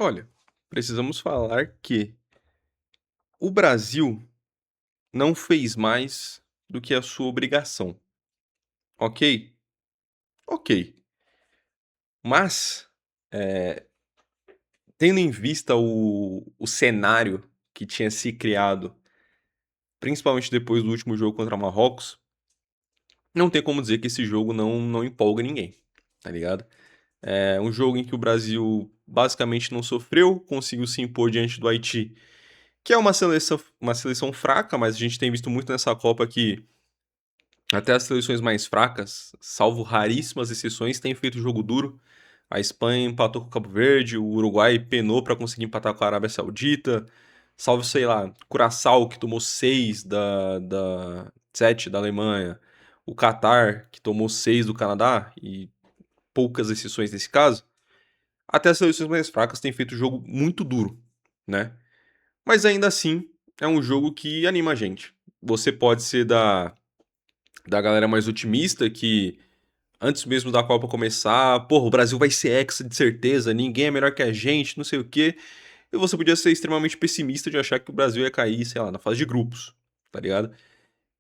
Olha, precisamos falar que o Brasil não fez mais do que a sua obrigação, ok? Ok. Mas, eh, tendo em vista o cenário que tinha se criado, principalmente depois do último jogo contra Marrocos, não tem como dizer que esse jogo não empolga ninguém, tá ligado? É um jogo em que o Brasil basicamente não sofreu, conseguiu se impor diante do Haiti, que é uma seleção fraca, mas a gente tem visto muito nessa Copa que até as seleções mais fracas, salvo raríssimas exceções, têm feito jogo duro. A Espanha empatou com o Cabo Verde, o Uruguai penou para conseguir empatar com a Arábia Saudita. Salvo, sei lá, Curaçao, que tomou 6 da 7 da Alemanha. O Catar, que tomou 6 do Canadá, e poucas exceções nesse caso. Até as seleções mais fracas têm feito jogo muito duro, né? Mas ainda assim, é um jogo que anima a gente. Você pode ser da galera mais otimista que antes mesmo da Copa começar, porra, o Brasil vai ser hexa de certeza, ninguém é melhor que a gente, não sei o quê. E você podia ser extremamente pessimista de achar que o Brasil ia cair, sei lá, na fase de grupos, tá ligado?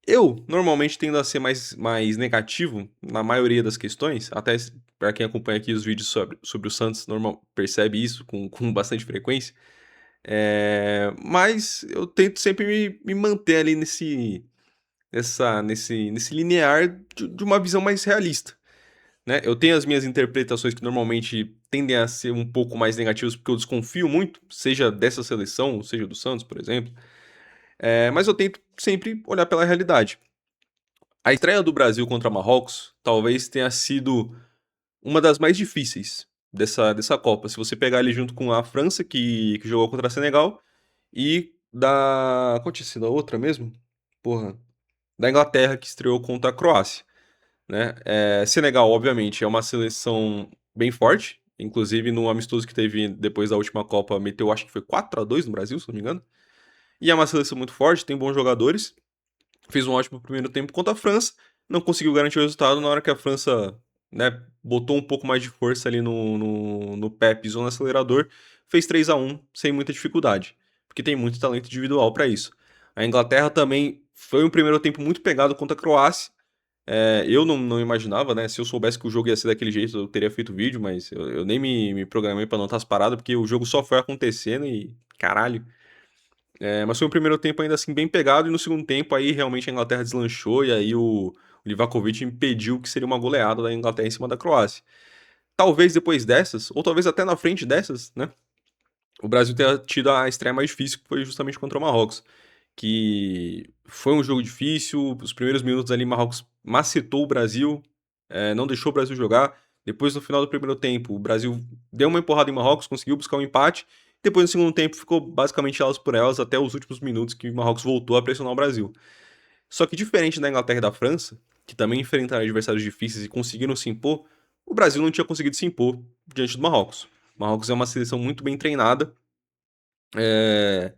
Eu, normalmente, tendo a ser mais negativo na maioria das questões, até para quem acompanha aqui os vídeos sobre o Santos, normal, percebe isso com bastante frequência. Mas eu tento sempre me manter ali nesse linear de uma visão mais realista, né? Eu tenho as minhas interpretações que normalmente tendem a ser um pouco mais negativas porque eu desconfio muito, seja dessa seleção, seja do Santos, por exemplo. Mas eu tento sempre olhar pela realidade. A estreia do Brasil contra Marrocos talvez tenha sido uma das mais difíceis dessa Copa. Se você pegar ali junto com a França, que jogou contra a Senegal, e da. Qual tinha sido a outra mesmo? Porra. Da Inglaterra, que estreou contra a Croácia, né? Senegal, obviamente, é uma seleção bem forte. Inclusive, no amistoso que teve depois da última Copa, meteu, acho que foi 4-2 no Brasil, se não me engano. E é uma seleção muito forte, tem bons jogadores. Fez um ótimo primeiro tempo contra a França. Não conseguiu garantir o resultado na hora que a França, né, botou um pouco mais de força ali no pé, pisou no acelerador. Fez 3-1 sem muita dificuldade, porque tem muito talento individual para isso. A Inglaterra também foi um primeiro tempo muito pegado contra a Croácia. Eu não imaginava, né? Se eu soubesse que o jogo ia ser daquele jeito, eu teria feito vídeo, mas eu nem me programei pra não estar as paradas, porque o jogo só foi acontecendo e caralho. Mas foi um primeiro tempo ainda assim bem pegado, e no segundo tempo aí realmente a Inglaterra deslanchou, e aí o Livakovic impediu que seria uma goleada da Inglaterra em cima da Croácia. Talvez depois dessas, ou talvez até na frente dessas, né? O Brasil tenha tido a estreia mais difícil, que foi justamente contra o Marrocos, que foi um jogo difícil. Os primeiros minutos ali, Marrocos macetou o Brasil, não deixou o Brasil jogar. Depois, no final do primeiro tempo, o Brasil deu uma empurrada em Marrocos, conseguiu buscar um empate. Depois, no segundo tempo, ficou basicamente elas por elas até os últimos minutos que o Marrocos voltou a pressionar o Brasil. Só que diferente da Inglaterra e da França, que também enfrentaram adversários difíceis e conseguiram se impor, o Brasil não tinha conseguido se impor diante do Marrocos. O Marrocos é uma seleção muito bem treinada, é,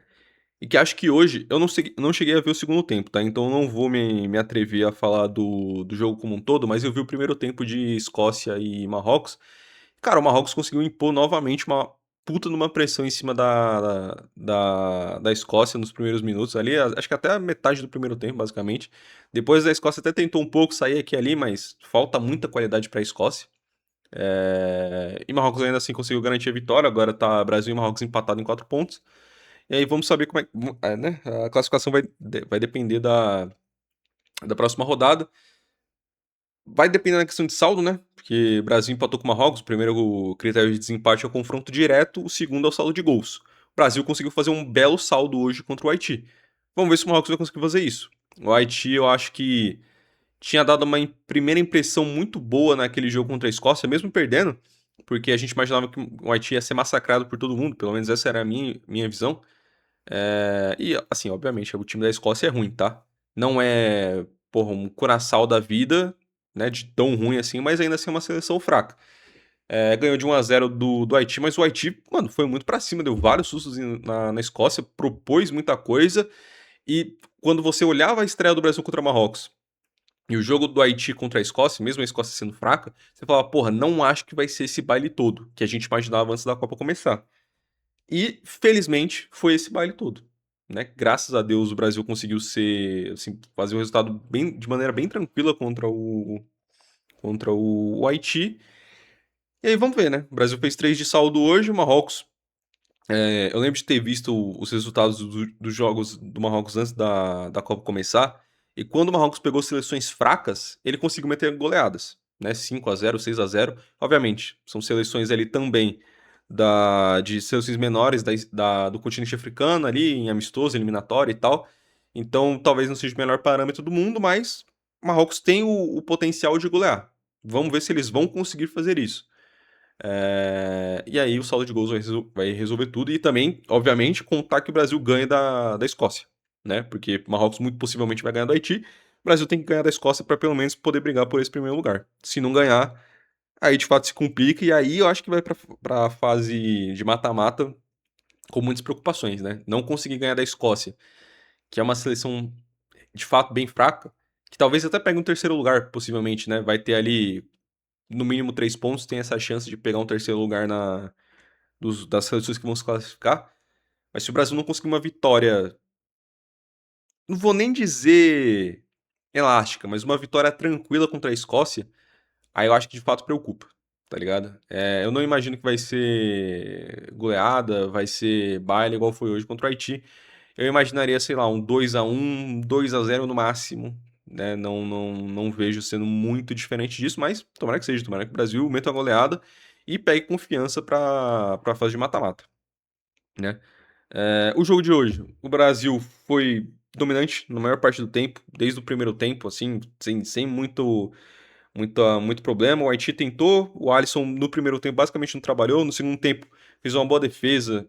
e que acho que hoje, eu não cheguei a ver o segundo tempo, tá? Então eu não vou me atrever a falar do jogo como um todo, mas eu vi o primeiro tempo de Escócia e Marrocos. Cara, o Marrocos conseguiu impor novamente uma puta numa pressão em cima da Escócia nos primeiros minutos ali, acho que até a metade do primeiro tempo, basicamente. Depois a Escócia até tentou um pouco sair aqui e ali, mas falta muita qualidade pra Escócia. E Marrocos ainda assim conseguiu garantir a vitória, agora tá Brasil e Marrocos empatados em 4 pontos. E aí vamos saber como né? A classificação vai depender da próxima rodada. Vai depender da questão de saldo, né? Porque o Brasil empatou com o Marrocos. O primeiro critério de desempate é o confronto direto, o segundo é o saldo de gols. O Brasil conseguiu fazer um belo saldo hoje contra o Haiti. Vamos ver se o Marrocos vai conseguir fazer isso. O Haiti, eu acho que tinha dado uma primeira impressão muito boa naquele jogo contra a Escócia, mesmo perdendo, porque a gente imaginava que o Haiti ia ser massacrado por todo mundo, pelo menos essa era a minha visão. E, assim, obviamente, o time da Escócia é ruim, tá? Não é, porra, um Curaçao da vida, né, de tão ruim assim, mas ainda assim é uma seleção fraca. Ganhou de 1-0 do Haiti, mas o Haiti, mano, foi muito pra cima, deu vários sustos na Escócia, propôs muita coisa, e quando você olhava a estreia do Brasil contra o Marrocos e o jogo do Haiti contra a Escócia, mesmo a Escócia sendo fraca, você falava, porra, não acho que vai ser esse baile todo que a gente imaginava antes da Copa começar. E, felizmente, foi esse baile todo, né? Graças a Deus o Brasil conseguiu ser, assim, fazer o resultado de maneira bem tranquila contra o Haiti. E aí vamos ver, né? O Brasil fez 3 de saldo hoje, o Marrocos. Eu lembro de ter visto os resultados dos jogos do Marrocos antes da Copa começar. E quando o Marrocos pegou seleções fracas, ele conseguiu meter goleadas, né? 5-0, 6-0. Obviamente, são seleções ali também de seleções menores do continente africano, ali em amistoso, eliminatório e tal. Então, talvez não seja o melhor parâmetro do mundo, mas o Marrocos tem o potencial de golear. Vamos ver se eles vão conseguir fazer isso. E aí o saldo de gols vai resolver tudo. E também, obviamente, contar que o Brasil ganha da Escócia, né? Porque o Marrocos muito possivelmente vai ganhar do Haiti. O Brasil tem que ganhar da Escócia para pelo menos poder brigar por esse primeiro lugar. Se não ganhar, aí de fato se complica. E aí eu acho que vai para a fase de mata-mata com muitas preocupações, né? Não conseguir ganhar da Escócia, que é uma seleção de fato bem fraca, que talvez até pegue um terceiro lugar, possivelmente, né? Vai ter ali no mínimo 3 pontos, tem essa chance de pegar um terceiro lugar das seleções que vão se classificar. Mas se o Brasil não conseguir uma vitória, não vou nem dizer elástica, mas uma vitória tranquila contra a Escócia, aí eu acho que de fato preocupa, tá ligado? Eu não imagino que vai ser goleada, vai ser baile igual foi hoje contra o Haiti. Eu imaginaria, sei lá, um 2-1, 2-0 no máximo, né? Não vejo sendo muito diferente disso, mas tomara que seja, tomara que o Brasil meta uma goleada e pegue confiança para a fase de mata-mata, né? O jogo de hoje, o Brasil foi dominante na maior parte do tempo, desde o primeiro tempo, assim, sem muito problema. O Haiti tentou, o Alisson no primeiro tempo basicamente não trabalhou, no segundo tempo fez uma boa defesa,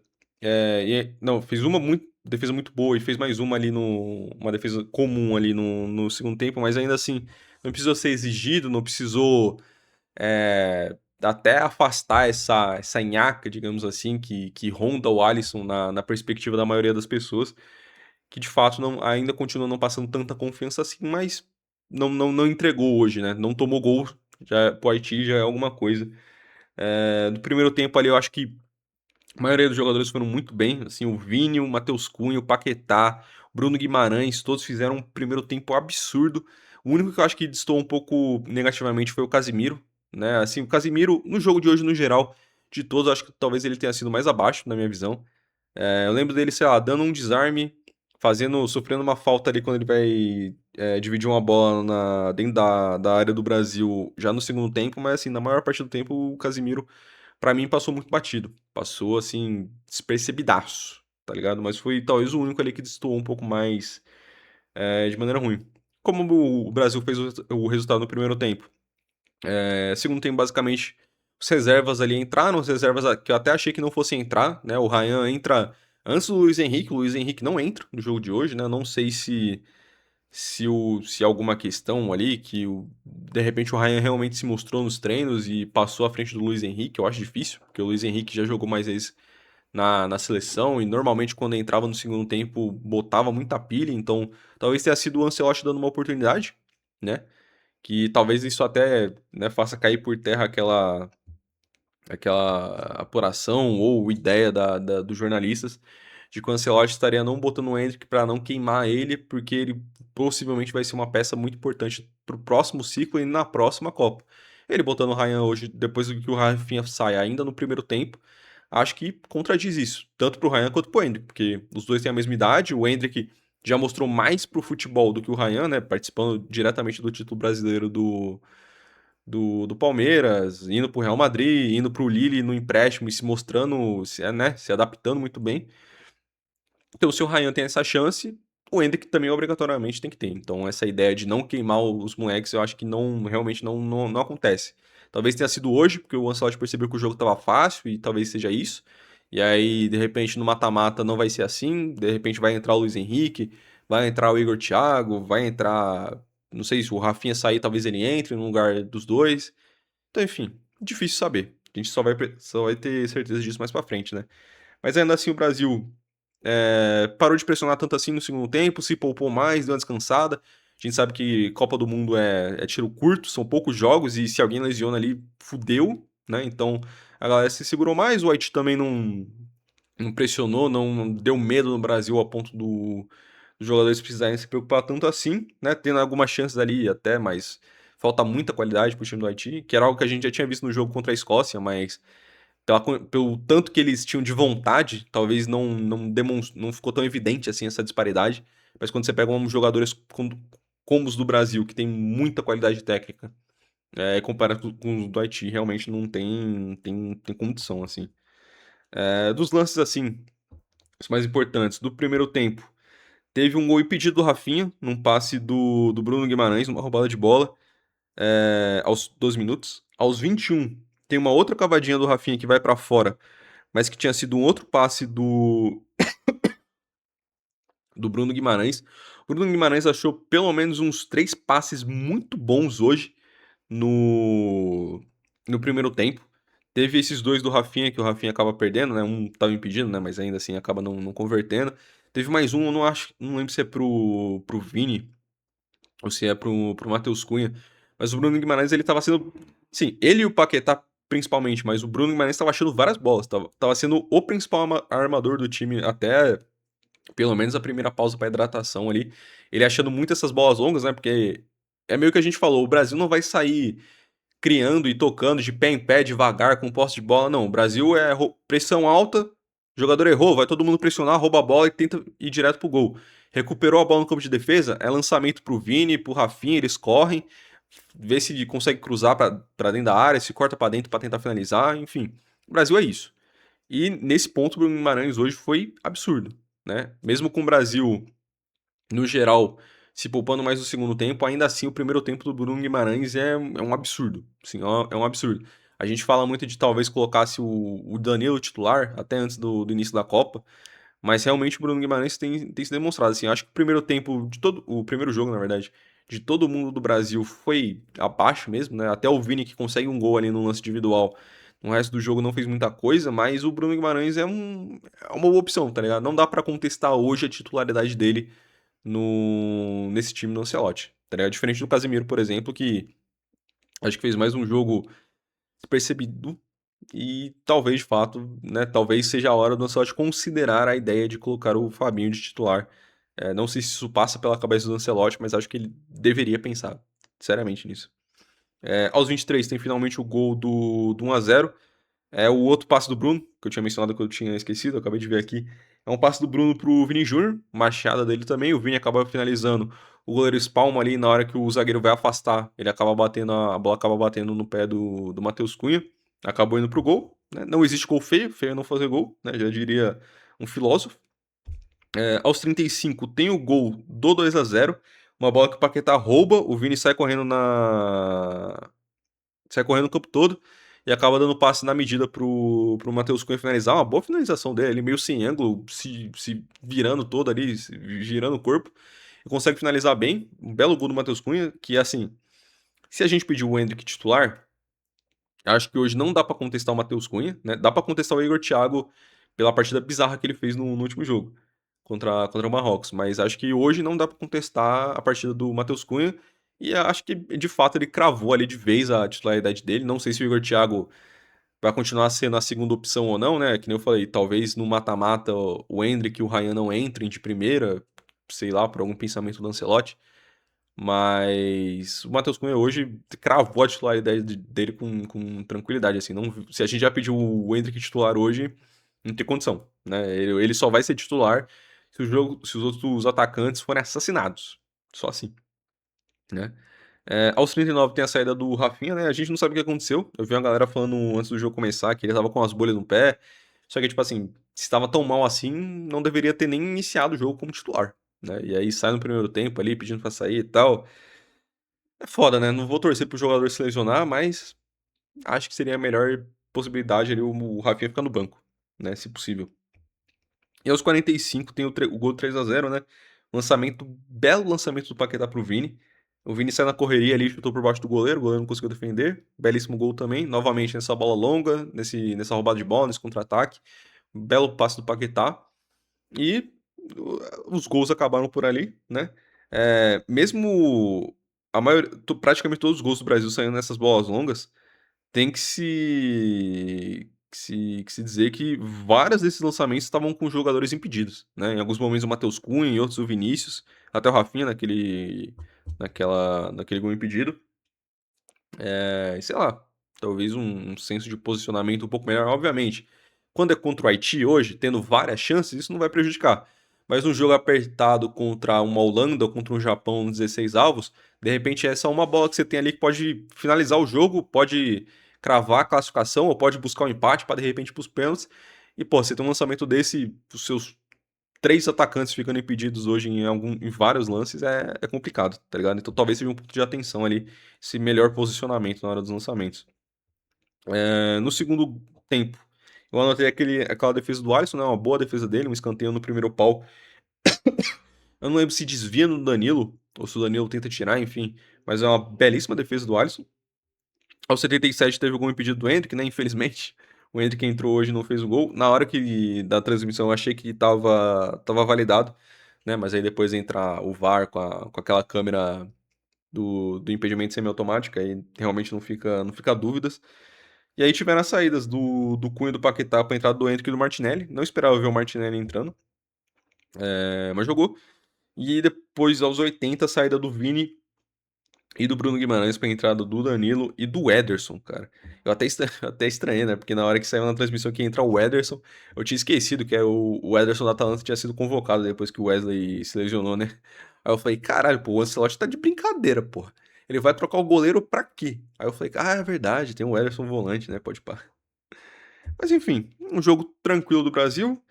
não, fez uma defesa muito boa e fez mais uma ali uma defesa comum ali no segundo tempo, mas ainda assim não precisou ser exigido, não precisou até afastar essa nhaca, digamos assim, que ronda o Alisson na perspectiva da maioria das pessoas, que de fato ainda continua não passando tanta confiança assim, mas não entregou hoje, né? Não tomou gol, pro Haiti já é alguma coisa. No primeiro tempo ali eu acho que a maioria dos jogadores foram muito bem, assim, o Vini, o Matheus Cunha, o Paquetá, o Bruno Guimarães, todos fizeram um primeiro tempo absurdo. O único que eu acho que destoou um pouco negativamente foi o Casimiro, né? Assim, o Casimiro, no jogo de hoje, no geral, de todos, eu acho que talvez ele tenha sido mais abaixo, na minha visão. Eu lembro dele, sei lá, dando um desarme, sofrendo uma falta ali quando ele vai dividir uma bola dentro da área do Brasil já no segundo tempo, mas assim, na maior parte do tempo o Casimiro pra mim passou muito batido. Passou, assim, despercebidaço, tá ligado? Mas foi talvez o único ali que destoou um pouco mais de maneira ruim. Como o Brasil fez o resultado no primeiro tempo? Segundo tempo, basicamente, os reservas ali entraram, os reservas que eu até achei que não fossem entrar, né? O Ryan entra antes do Luiz Henrique, o Luiz Henrique não entra no jogo de hoje, né? Eu não sei se alguma questão ali, de repente o Ryan realmente se mostrou nos treinos e passou à frente do Luiz Henrique, eu acho difícil, porque o Luiz Henrique já jogou mais vezes na seleção e normalmente quando entrava no segundo tempo botava muita pilha, então talvez tenha sido o Ancelotti dando uma oportunidade, né? Que talvez isso até, né, faça cair por terra aquela apuração ou ideia dos jornalistas de que o Ancelotti estaria não botando o Endrick para não queimar ele, porque ele possivelmente vai ser uma peça muito importante para o próximo ciclo e na próxima Copa. Ele botando o Ryan hoje, depois do que o Rafinha sai ainda no primeiro tempo, acho que contradiz isso, tanto para o Ryan quanto para o Endrick, porque os dois têm a mesma idade, o Endrick já mostrou mais pro futebol do que o Ryan, né, participando diretamente do título brasileiro do Palmeiras, indo pro Real Madrid, indo pro Lille no empréstimo e se mostrando, né, se adaptando muito bem. Então, se o Ryan tem essa chance, o Endrick também obrigatoriamente tem que ter. Então, essa ideia de não queimar os moleques, eu acho que realmente não acontece. Talvez tenha sido hoje, porque o Ancelotti percebeu que o jogo estava fácil e talvez seja isso. E aí, de repente, no mata-mata não vai ser assim. De repente vai entrar o Luiz Henrique, vai entrar o Igor Thiago, vai entrar. Não sei se o Rafinha sair, talvez ele entre no lugar dos dois. Então, enfim, difícil saber. A gente só vai ter certeza disso mais pra frente, né? Mas ainda assim, o Brasil parou de pressionar tanto assim no segundo tempo, se poupou mais, deu uma descansada. A gente sabe que Copa do Mundo é tiro curto, são poucos jogos, e se alguém lesiona ali, fudeu, né? Então a galera se segurou mais, o Haiti também não pressionou, não deu medo no Brasil a ponto dos jogadores precisarem se preocupar tanto assim, né? Tendo algumas chances ali até, mas falta muita qualidade pro time do Haiti, que era algo que a gente já tinha visto no jogo contra a Escócia, mas pelo tanto que eles tinham de vontade, talvez não ficou tão evidente assim essa disparidade. Mas quando você pega jogadores como os do Brasil, que tem muita qualidade técnica, comparado com os do Haiti, realmente não tem condição, assim. Dos lances, assim, os mais importantes, do primeiro tempo, teve um gol impedido do Rafinha, num passe do Bruno Guimarães, uma roubada de bola, aos 12 minutos. Aos 21, tem uma outra cavadinha do Rafinha que vai pra fora, mas que tinha sido um outro passe do Bruno Guimarães. O Bruno Guimarães achou pelo menos uns 3 passes muito bons hoje no, no primeiro tempo. Teve esses dois do Rafinha, que o Rafinha acaba perdendo, né? Um tava impedindo, né? Mas ainda assim acaba não convertendo. Teve mais um, eu não lembro se é pro Vini ou se é pro Matheus Cunha. Mas o Bruno Guimarães, ele tava sendo. Sim, ele e o Paquetá principalmente, mas o Bruno Guimarães tava achando várias bolas. Tava sendo o principal armador do time até pelo menos a primeira pausa para hidratação ali. Ele achando muito essas bolas longas, né? Porque é meio que a gente falou, o Brasil não vai sair criando e tocando de pé em pé, devagar, com posse de bola, não. O Brasil é pressão alta, jogador errou, vai todo mundo pressionar, rouba a bola e tenta ir direto pro gol. Recuperou a bola no campo de defesa, é lançamento pro Vini, pro Rafinha, eles correm, vê se consegue cruzar pra dentro da área, se corta pra dentro pra tentar finalizar, enfim. O Brasil é isso. E nesse ponto, o Bruno Guimarães hoje foi absurdo, né? Mesmo com o Brasil, no geral, se poupando mais no segundo tempo, ainda assim o primeiro tempo do Bruno Guimarães é um absurdo. Assim, é um absurdo. A gente fala muito de talvez colocasse o Danilo titular, até antes do início da Copa, mas realmente o Bruno Guimarães tem se demonstrado. Assim, acho que o primeiro tempo de todo. O primeiro jogo, na verdade, de todo mundo do Brasil foi abaixo mesmo, né? Até o Vini que consegue um gol ali no lance individual. No resto do jogo não fez muita coisa, mas o Bruno Guimarães é uma boa opção, tá ligado? Não dá pra contestar hoje a titularidade dele nesse time do Ancelotti, tá ligado? Diferente do Casemiro, por exemplo, que acho que fez mais um jogo despercebido e talvez, de fato, né, talvez seja a hora do Ancelotti considerar a ideia de colocar o Fabinho de titular. Não sei se isso passa pela cabeça do Ancelotti, mas acho que ele deveria pensar seriamente nisso. Aos 23 tem finalmente o gol do 1-0. O outro passe do Bruno, que eu tinha mencionado que eu tinha esquecido, eu acabei de ver aqui. É um passe do Bruno pro Vini Júnior, machada dele também. O Vini acaba finalizando. O goleiro espalma ali na hora que o zagueiro vai afastar. Ele acaba batendo, a bola acaba batendo no pé do Matheus Cunha. Acabou indo pro gol. Né? Não existe gol feio, feio é não fazer gol, né? Já diria um filósofo. Aos 35 tem o gol do 2-0. Uma bola que o Paquetá rouba, o Vini sai correndo o campo todo e acaba dando passe na medida pro Matheus Cunha finalizar. Uma boa finalização dele, ele meio sem ângulo, se virando todo ali, girando o corpo, e consegue finalizar bem. Um belo gol do Matheus Cunha, que assim, se a gente pedir o Endrick titular, acho que hoje não dá pra contestar o Matheus Cunha, né? Dá pra contestar o Igor Thiago pela partida bizarra que ele fez no último jogo contra o Marrocos, mas acho que hoje não dá pra contestar a partida do Matheus Cunha. E acho que de fato ele cravou ali de vez a titularidade dele. Não sei se o Igor Thiago vai continuar sendo a segunda opção ou não, né? Que nem eu falei, talvez no mata-mata o Endrick e o Ryan não entrem de primeira, sei lá, por algum pensamento do Ancelotti. Mas o Matheus Cunha hoje cravou a titularidade dele com tranquilidade, assim. Não, se a gente já pediu o Endrick titular hoje, não tem condição, né? Ele só vai ser titular se os outros atacantes forem assassinados. Só assim, né? Aos 39 tem a saída do Rafinha, né? A gente não sabe o que aconteceu. Eu vi uma galera falando antes do jogo começar que ele tava com as bolhas no pé. Só que, tipo assim, se estava tão mal assim, não deveria ter nem iniciado o jogo como titular, né? E aí sai no primeiro tempo ali pedindo pra sair e tal. É foda, né? Não vou torcer pro jogador se lesionar, mas acho que seria a melhor possibilidade ali o Rafinha ficar no banco, né? Se possível. E aos 45 tem o gol 3-0, né? Lançamento, belo lançamento do Paquetá pro Vini. O Vini sai na correria ali, chutou por baixo do goleiro não conseguiu defender. Belíssimo gol também. Novamente nessa bola longa, nessa roubada de bola, nesse contra-ataque. Belo passe do Paquetá. E os gols acabaram por ali, né? Mesmo praticamente todos os gols do Brasil saindo nessas bolas longas, tem que se que se dizer que vários desses lançamentos estavam com jogadores impedidos, né? Em alguns momentos o Matheus Cunha, em outros o Vinícius, até o Rafinha naquele gol impedido. E sei lá, talvez um senso de posicionamento um pouco melhor, obviamente. Quando é contra o Haiti hoje, tendo várias chances, isso não vai prejudicar. Mas um jogo apertado contra uma Holanda ou contra um Japão 16 alvos, de repente essa é uma bola que você tem ali que pode finalizar o jogo, pode cravar a classificação ou pode buscar um empate para de repente ir pros pênaltis. E pô, você tem um lançamento desse, os seus três atacantes ficando impedidos hoje em vários lances é complicado, tá ligado? Então talvez seja um ponto de atenção ali, esse melhor posicionamento na hora dos lançamentos. No segundo tempo, eu anotei aquela defesa do Alisson, né? Uma boa defesa dele, um escanteio no primeiro pau. Eu não lembro se desvia no Danilo, ou se o Danilo tenta tirar, enfim. Mas é uma belíssima defesa do Alisson. Aos 77 teve o gol impedido do Endrick, né? Infelizmente. O Endrick entrou hoje e não fez o gol. Na hora da transmissão eu achei que tava validado, né? Mas aí depois entra o VAR com aquela câmera do impedimento semiautomático, aí realmente não fica dúvidas. E aí tiveram as saídas do Cunha e do Paquetá para entrada do Endrick e do Martinelli. Não esperava ver o Martinelli entrando, mas jogou. E depois, aos 80, a saída do Vini e do Bruno Guimarães pra entrada do Danilo e do Ederson, cara. Eu até, até estranhei, né? Porque na hora que saiu na transmissão que ia entrar o Ederson, eu tinha esquecido que o Ederson da Atalanta tinha sido convocado depois que o Wesley se lesionou, né? Aí eu falei, caralho, pô, o Ancelotti tá de brincadeira, pô. Ele vai trocar o goleiro pra quê? Aí eu falei, é verdade, tem o Ederson volante, né? Pode pá. Mas enfim, um jogo tranquilo do Brasil.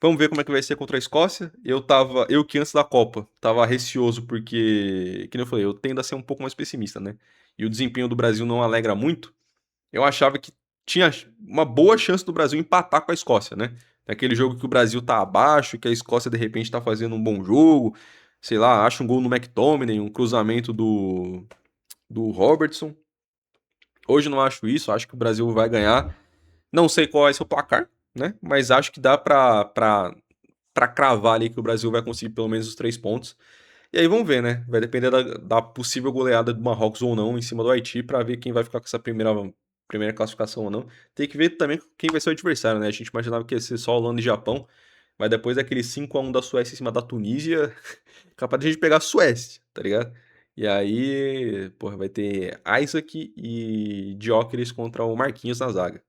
Vamos ver como é que vai ser contra a Escócia. Eu que antes da Copa tava receoso porque, que nem eu falei, eu tendo a ser um pouco mais pessimista, né? E o desempenho do Brasil não alegra muito. Eu achava que tinha uma boa chance do Brasil empatar com a Escócia, né? Aquele jogo que o Brasil tá abaixo, que a Escócia de repente tá fazendo um bom jogo, sei lá, acha um gol no McTominay, um cruzamento do Robertson. Hoje não acho isso, acho que o Brasil vai ganhar. Não sei qual vai ser o placar, né? Mas acho que dá pra cravar ali que o Brasil vai conseguir pelo menos os 3 pontos. E aí vamos ver, né? Vai depender da possível goleada do Marrocos ou não em cima do Haiti pra ver quem vai ficar com essa primeira classificação ou não. Tem que ver também quem vai ser o adversário, né? A gente imaginava que ia ser só Holanda e Japão, mas depois daquele 5-1 da Suécia em cima da Tunísia, capaz de a gente pegar a Suécia, tá ligado? E aí, porra, vai ter Isaac e Gyökeres contra o Marquinhos na zaga.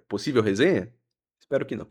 Possível resenha? Espero que não.